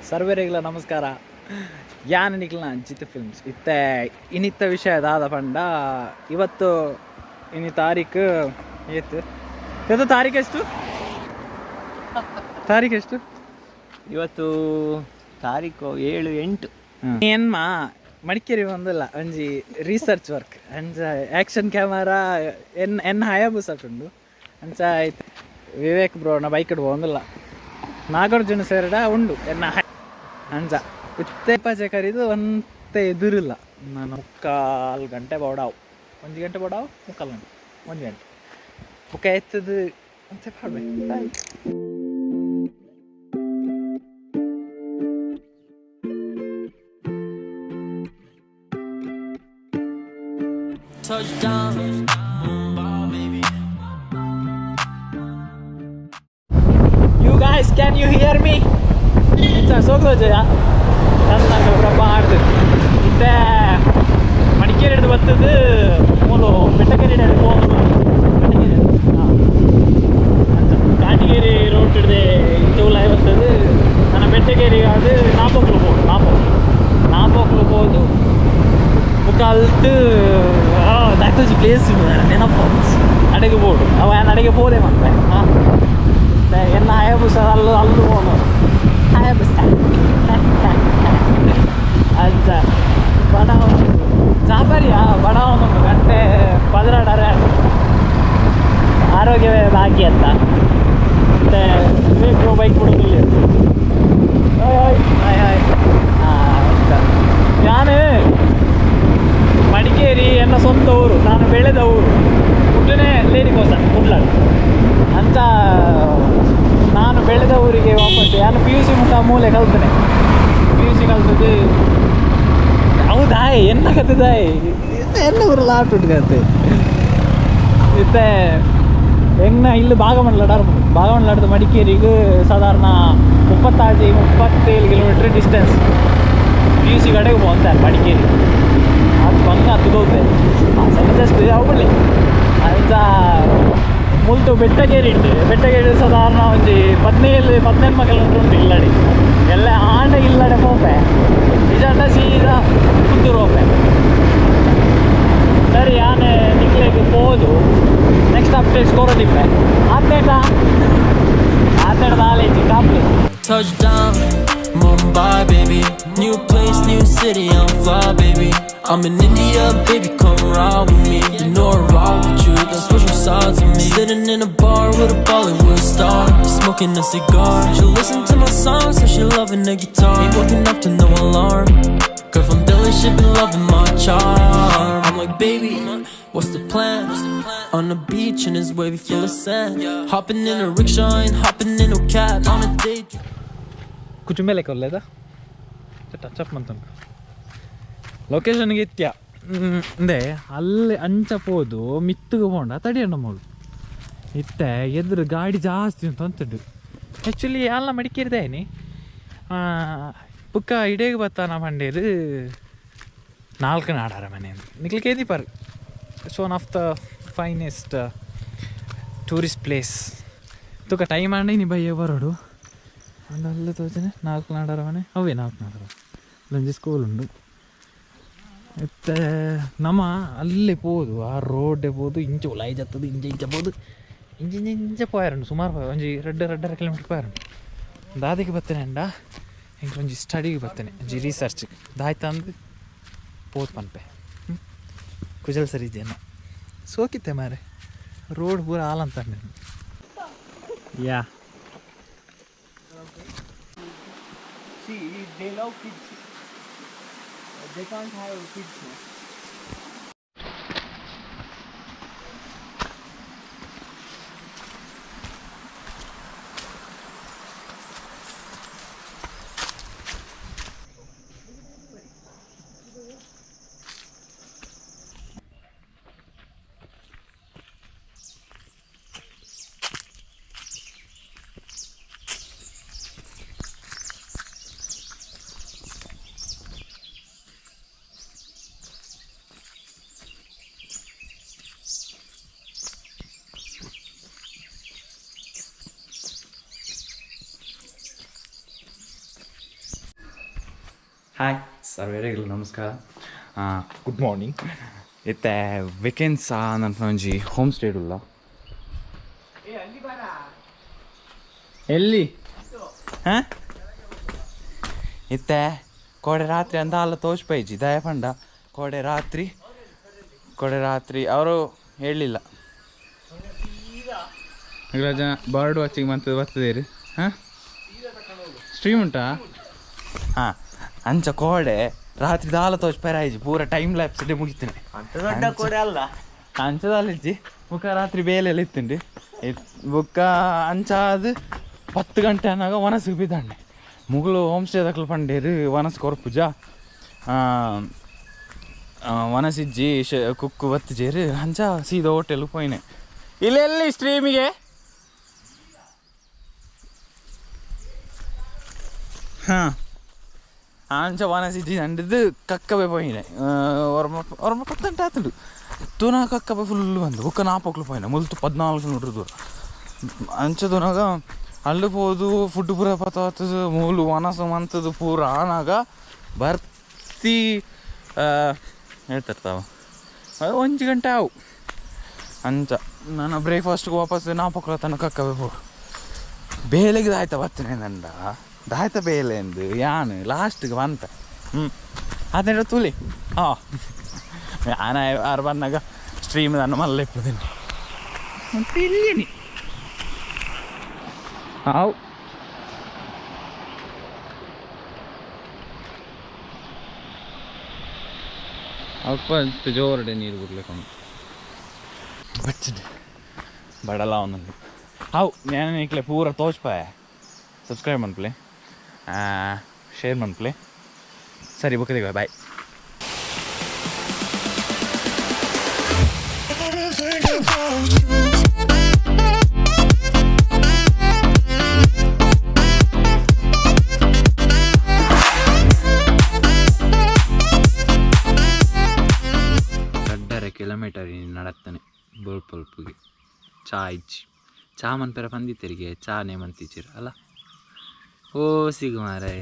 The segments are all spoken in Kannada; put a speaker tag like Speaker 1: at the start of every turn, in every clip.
Speaker 1: ಸರ್ವರಿಗೆಲ್ಲ ನಮಸ್ಕಾರ. ಯಾನ್ ನಿಕ್ಲನ ಜಿತ್ ಫಿಲ್ಮ್ಸ್ ಇತ್ತೆ ಇನ್ನಿತ್ತ ವಿಷಯದಾದ ಪಂಡ ಇವತ್ತು ಇನ್ನು ತಾರೀಕು ಏತು ಇವತ್ತು ತಾರೀಕು ಎಷ್ಟು
Speaker 2: ಇವತ್ತು ತಾರೀಕು 7-8
Speaker 1: ಏನ್ಮ ಮಡಿಕೇರಿ ಒಂದಿಲ್ಲ ಒಂಜಿ ರಿಸರ್ಚ್ ವರ್ಕ್ ಅಂಚ ಆ್ಯಕ್ಷನ್ ಕ್ಯಾಮರಾ ಎನ್ ಹಯಾಬುಸಟುಂಡು ಅಂಚ ಆಯ್ತು ವಿವೇಕ್ ಬ್ರೋನ ಬೈಕಡ್ ಒಂದಿಲ್ಲ ನಾಗಾರ್ಜುನ ಸೇರಡ ಉಂಡು ಎನ್ನ ಅಂಚ ಇತ್ತೆ ಪಚೆ ಕರೀದು ಒಂತೆ ಎದುರಿಲ್ಲ ನಾನು 3 ಗಂಟೆ ಬೋಡಾವು 1 ಗಂಟೆ ಬೋಡಾವು 3 ಗಂಟೆ 1 ಗಂಟೆ ಬುಕ್ಕ ಎತ್ತದು ಅಂತ ಪಾಡ್ಬೇಕು.
Speaker 3: Touchdown, baby.
Speaker 1: You guys, can you hear me? ಎಂತ ಸೋಗ್ದೋಜಯ ನನ್ನ ಪ್ರಭ ಆಡ್ದು ಇತ್ತೆ ಮಡಿಕೇರಿ ಹಿಡಿದು ಬರ್ತದ್ದು ಮೂಲು ಬೆಟ್ಟಕೇರಿ ಹಿಡಿದು ಹೋಗೋದು ಹಾಂ ಅಂತ ಕಾಟಿಗೇರಿ ರೋಡ್ ಹಿಡ್ದೆ ಇಂಚೂಲಾಯಿ ಬರ್ತದ್ದು ನನ್ನ ಬೆಟ್ಟಕೇರಿ ಅದು ನಾಪೋಕ್ಲು ಹೋದು ಮುಖಾಲ್ತು ದಾಟೋಜಿ ಪ್ಲೇಸ್ ನೆನಪು ಅಡಿಗೆ ಬೋರ್ಡು ಅವ ಅಡಿಗೆ ಬೋದೆ ಮತ್ತೆ ಹಾಂ ಎನ್ನ ಹಯಾಬುಸ ಅಲ್ಲೂ ಹೋನು ಹಯಾಬುಸ ಅಂತ ಬಡವ ಜಾಬರಿಯಾ ಬಡವನೊಂದು ಗಂಟೆ ಪದರಾಡರೆ ಆರೋಗ್ಯವೇ ಭಾಗ್ಯ ಅಂತ ಮತ್ತೆ ಬೇಕು ಬೈಕ್ ಬಿಡೋದಿಲ್ಲ ಹಾಯ್ ಅಂತ ನಾನು ಮಡಿಕೇರಿ ಎನ್ನ ಸ್ವಂತ ಊರು, ನಾನು ಬೆಳೆದ ಊರು, ಹುಟ್ಟನೇ ಲೇಡಿಕೋಸ ಕುಡ್ಲಾಡು ಅಂತ ನಾನು ಬೆಳೆದ ಊರಿಗೆ ವಾಪಸ್ಸು ನಾನು PUC ಮುಖ ಮೂಲೆ ಕಲ್ತೇನೆ. PUC ಕಲ್ತದ್ದು ಹೌದಾ ಎನ್ನ ಕತ್ತದಾಯ್ ಎನ್ನ ಊರಲ್ಲಿ ಆಟುಡ್ಗತ್ತೆ ಇತ್ತೆ ಹೆಂಗ ಇಲ್ಲಿ ಭಾಗಮಂಡಲಾಡ್ದು ಮಡಿಕೇರಿಗೆ ಸಾಧಾರಣ 36-37 ಕಿಲೋಮೀಟ್ರ್ ಡಿಸ್ಟೆನ್ಸ್. PUC ಕಡೆಗೆ ಹೋಗ್ತಾರೆ ಮಡಿಕೇರಿ ಅದು ಬಂಗ ಹತ್ತದೋದೆ ಜಸ್ಟ್ ಅವಳಿ ಅಂತ ಮುಲ್ತು ಬೆಟ್ಟಗೇರಿ ಸಾಧಾರಣ ಒಂದು 17 ಕಿಲೋಮೀಟ್ರ್ ಉಂಟು ಇಲ್ಲಡೆ ಎಲ್ಲ ಆಂಡ ಇಲ್ಲಡೆ ಹೋಪೆ ನಿಜಾಂಡ ಸೀದಾ ಪುತ್ತೂರು ಹೋಪೆ. ಸರಿ ಆನೆ ನಿಕ್ಲೆಗೆ ಹೋದು ನೆಕ್ಸ್ಟ್ ಅಪ್ಡೇಟ್ ಸ್ಕೋರದಿಪ್ಪೆ 17 ಆಲೇಜಿ ಕಾಪ್ಲಿ.
Speaker 3: Touchdown, Mumbai, baby. New place, new city, I'm fly, baby. I'm in India, baby, come ride with me. You know I ride with you, that's what you saw to me. Sitting in a bar with a Bollywood star, smoking a cigar. She listen to my songs, so she loving the guitar. Ain't waking up to no alarm. Girl from Delhi, she been loving my charm. I'm like, baby, what's the plan? On the beach and it's wavy full of sand. Hopping in a rickshaw, ain't hopping in no cab. On a date.
Speaker 1: ಕುಚು ಮೇಲೆ ಕೊಲ್ಲೇದ ಟಚಪ್ ಮಂತನ ಲೊಕೇಶನ್ಗೆ ಇತ್ಯ ಅಂದೆ ಅಲ್ಲಿ ಅಂಚಪೋದು ಮಿತ್ತಗೆ ಹೋಂಡ ತಡಿಯಣ್ಣ ಮಗಳು ಇತ್ತೆ ಎದುರು ಗಾಡಿ ಜಾಸ್ತಿ ಅಂತ ಅಂತದ್ದು. ಆ್ಯಕ್ಚುಲಿ ಎಲ್ಲ ಮಡಿಕೇರಿದೇನಿ ಪುಕ್ಕ ಇಡೇಗೆ ಬತ್ತಾನ ಪಂಡೇರು 4 ನಾಡಾರ ಮನೆ ನಿಕ್ಲಿಕ್ಕೆ ಏದಿಪಾರು. It's one of the finest tourist place ತುಕ ಟೈಮ್ ಆಂಡೆ ನೀ ಬಯ್ಯ ಬರೋಡು ಅಲ್ಲಿ ತೋಚನೆ 4 ನಾಡಾರ ಮನೆ ಅವೇ 4 ನಾಡಾರ ಇಲ್ಲೊಂದು ಸ್ಕೂಲ್ ಉಂಡು ಮತ್ತೆ ನಮ್ಮ ಅಲ್ಲಿ ಪೋದು ಆ ರೋಡೇ ಪೋದು ಇಂಚು ಉಲಾಯಿ ಜತ್ತದು ಇಂಚ ಪೋದು ಇಂಚ ಪೋಯಾರುಂಡು ಸುಮಾರು ಒಂಜಿ 2 ಕಿಲೋಮೀಟ್ರ್ ಪೋಯಾರುಂಡು. ದಾದಿಗೆ ಬರ್ತೇನೆ ಅಂಡ ಹಿಂಗೆ ಒಂಜಿ ಸ್ಟಡಿಗೆ ಬರ್ತೇನೆ ಒಂಜಿ ರಿಸರ್ಚ್ ದಾಯ್ತಂದು ಪೋದು ಪನ್ಪೆ ಕುಜಲ್ ಸರಿ ಜನ ಸೋಕಿತ್ತೆ ಮಾರೆ ರೋಡ್ ಪೂರ ಹಾಲಂತ ಯಾ. See, they love kids. They can't have kids.
Speaker 4: Hi ಸರ್ವೇರಿಗಳು ನಮಸ್ಕಾರ. Good morning. ಇತ್ತೆ ವೀಕೆಂಡ್ಸ್ ನನ್ನ ಒಂಜಿ ಹೋಮ್ ಸ್ಟೇಡುಲ್ಲ ಎಲ್ಲಿ ಹಾಂ ಇತ್ತೆ ಕೋಡೆ ರಾತ್ರಿ ಅಂತ ಅಲ್ಲ ತೋಚ್ಪೈಜಿ ದಯ ಪಂಡ ಕೋಡೆ ರಾತ್ರಿ ಅವರು ಹೇಳಲಿಲ್ಲ ಜನ ಬರ್ಡ್ ವಾಚಿಂಗ್ ಬರ್ತದೆ ರೀ. ಹಾಂ ಸ್ಟ್ರೀಮ್ ಉಂಟಾ? ಹಾಂ ಅಂಚ ಕೋಡೆ ರಾತ್ರಿ ದಾಲ ತೋಚ್ಪೈರಾಯ್ಜಿ ಪೂರ ಟೈಮ್ ಲ್ಯಾಪ್ಸ್ ಮುಗಿತೀನಿ
Speaker 2: ದೊಡ್ಡ ಕೋಡೆ ಅಲ್ಲ
Speaker 4: ಅಂಚದಲ್ಲಿಜ್ಜಿ ಬುಕ್ಕ ರಾತ್ರಿ ಬೇಲೆಲ್ಲ ಇತ್ತುಂಡು ಬುಕ್ಕ ಅಂಚ ಅದು 10 ಗಂಟೆ ಅನ್ನಾಗ ವನಸಿಗೆ ಬಿದ್ದಂಡೆ ಮುಗುಳು ಹೋಮ್ ಸ್ಟೇ ದಕ್ಲು ಪಂಡೇರು ವನಸ್ ಕೊರ್ಪುಜ ವನಸಿಜ್ಜಿ ಕುಕ್ಕು ಬತ್ತಜೇರು ಅಂಚ ಸೀದಾ ಹೋಟೆಲ್ ಪೋಯ್ನೆ. ಇಲ್ಲೆಲ್ಲಿ ಸ್ಟ್ರೀಮಿಗೆ ಹಾಂ ಅಂಚ ವನಸಿಜ್ಜಿ ಅಂಡಿದ್ದು ಕಕ್ಕಬೆ ಪೋಯ್ನೆ ಅವ್ರ 10 ಗಂಟೆ ಆತುಂಡು ತುನ ಕಕ್ಕಬೆ ಫುಲ್ ಬಂದು ಬುಕ್ಕ ನಾಪಕ್ಲು ಪೋಯ್ನೆ ಮುಲ್ತು 14 ನೋಡ್ರಿ ದೂರ ಅಂಚದುನಾಗ ಅಲ್ಲಿ ಹೋದು ಫುಡ್ ಪೂರ ಪತ್ತಾತದು ಮೂಲು ವನಸ ಮಂತದು ಪೂರ ಆನಾಗ ಬರ್ತಿ ಹೇಳ್ತಿರ್ತಾವ ಅದು 1 ಗಂಟೆ ಅವು ಅಂಚ ನಾನು ಬ್ರೇಕ್ಫಾಸ್ಟ್ಗೆ ವಾಪಸ್ ನಾಪಕ್ಲ ತನಕ ಕಕ್ಕಬೆ ಪೋ ಬೇಲೆಗೆ ದಾಯ್ತ ಬರ್ತೀನಿ ನಂಡ ದಾಯ್ತ ಬೇಲೆ ಎಂದು ಯಾನು ಲಾಸ್ಟ್ಗೆ ಬಂತ ಅದೇಳ ತುಳಿ ಹಾಂ ಯಾನ ಯಾರು ಬಂದಾಗ ಸ್ಟ್ರೀಮ್ ನಾನು ಮಲ್ಲ ಇಪ್ಪದೀನಿ ಮತ್ತು ಇಲ್ಲೀನಿ ಹಾವು ಅಪ್ಪ ಜೋರಡೆ ನೀರು ಬಿಡ್ಲಿಕ್ಕೆ ಬಚ್ಚಿದೆ ಬಡಲ ಒಂದೊಂದು ಹಾವು ನಾನು ಇಕ್ಲೆ ಪೂರ ತೋಚ್ಪಾಯ ಸಬ್ಸ್ಕ್ರೈಬ್ ಮನ್ಪ್ಲೆ ಶೇರ್ ಮನ್ಪ್ಲೆ ಸರಿ ಬುಕ್ಕದಿಗ ಬಾಯ್. ಕಿಲೋಮೀಟರ್ ನಡತ್ತಾನೆ ಬೊಲ್ಪೊಲ್ಪಿಗೆ ಚಾ ಇಜ್ಜಿ ಚಾ ಮನ್ಪೆರ ಪಂದಿತ್ತರಿಗೆ ಚಾನೇ ಮಂತಿಚ್ಚಿರ ಅಲ್ಲ ಓ ಸಿಗು ಮಾರೆ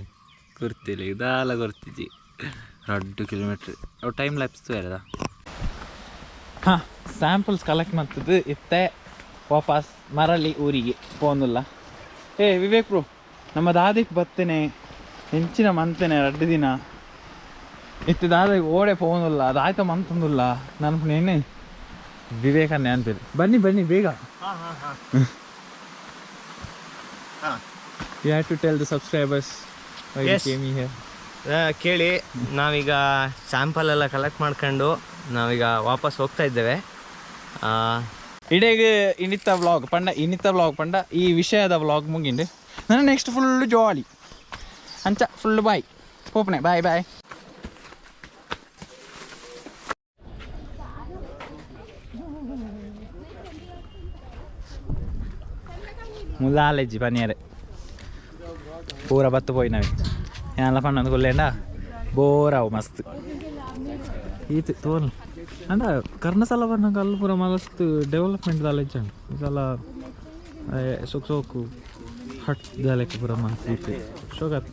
Speaker 4: ಗುರ್ತಿಲ್ಲ ಇದಾಲ ಗುರ್ತಿಜ್ಜಿ 2 ಕಿಲೋಮೀಟ್ರ್ ಅವು ಟೈಮ್ ಲ್ಯಾಪ್ಸ್ ಬೇರೆದ. ಹಾಂ ಸ್ಯಾಂಪಲ್ಸ್ ಕಲೆಕ್ಟ್ ಮಾಡ್ತದ್ದು ಇತ್ತೆ ವಾಪಸ್ ಮರಳಿ ಊರಿಗೆ ಪೋನುಲ್ಲ. ವಿವೇಕ್ ಬ್ರೋ ನಮ್ಮ ದಾದಿಗೆ ಬರ್ತೇನೆ ಹೆಂಚಿನ ಮಂತೇನೆ 2 ದಿನ ಇತ್ತು ದಾದಾಗಿ ಓಡೆ ಪೋನುಲ್ಲ ಅದಾಯ್ತ ಮಂತಂದಿಲ್ಲ ನಾನು ನೇನೆ ವಿವೇಕನ್ನೇ ಅನ್ಪೇರಿ ಬನ್ನಿ ಬೇಗ. You have to tell the subscribers why you came here.
Speaker 2: ಕೇಳಿ ನಾವೀಗ ಸ್ಯಾಂಪಲ್ ಎಲ್ಲ ಕಲೆಕ್ಟ್ ಮಾಡ್ಕೊಂಡು ನಾವೀಗ ವಾಪಸ್ ಹೋಗ್ತಾ ಇದ್ದೇವೆ.
Speaker 4: ಇಡೀಗೆ ಇನ್ನಿತ್ತ ವ್ಲಾಗ್ ಪಂಡ ಈ ವಿಷಯದ ವ್ಲಾಗ್ ಮುಗಿಂಡು ನನ್ನ ನೆಕ್ಸ್ಟ್ ಫುಲ್ಲು ಜಾಲಿ ಅಂಚ ಫುಲ್ಲು ಬಾಯ್ ಹೋಪ್ನೆ ಬಾಯ್. ಮುಲ್ಲಾಲೆಜ್ಜಿ ಪನಿಯರೆ ಪೂರ ಬತ್ತು ಪೋಯಿನವೆ ಎಲ್ಲ ಪಣ್ಣೊಂದು ಕೊಲ್ಲೇಂಡ ಬೋರಾವು ಮಸ್ತ್ ಈತು ತೋಲ್ ಅಂಡ ಕರ್ನಸಲ ಪಣ್ಣಗೆ ಅಲ್ಲಿ ಪೂರ ಮಸ್ತ್ ಡೆವಲಪ್ಮೆಂಟ್ ದಾಲೆಜ್ಜಂಡು ಇದೆಲ್ಲ ಸೋಕು ಹಟ್ ದಾಲೆಕ್ಕೆ ಪೂರ ಮಸ್ತ್ ಶೋಕತ್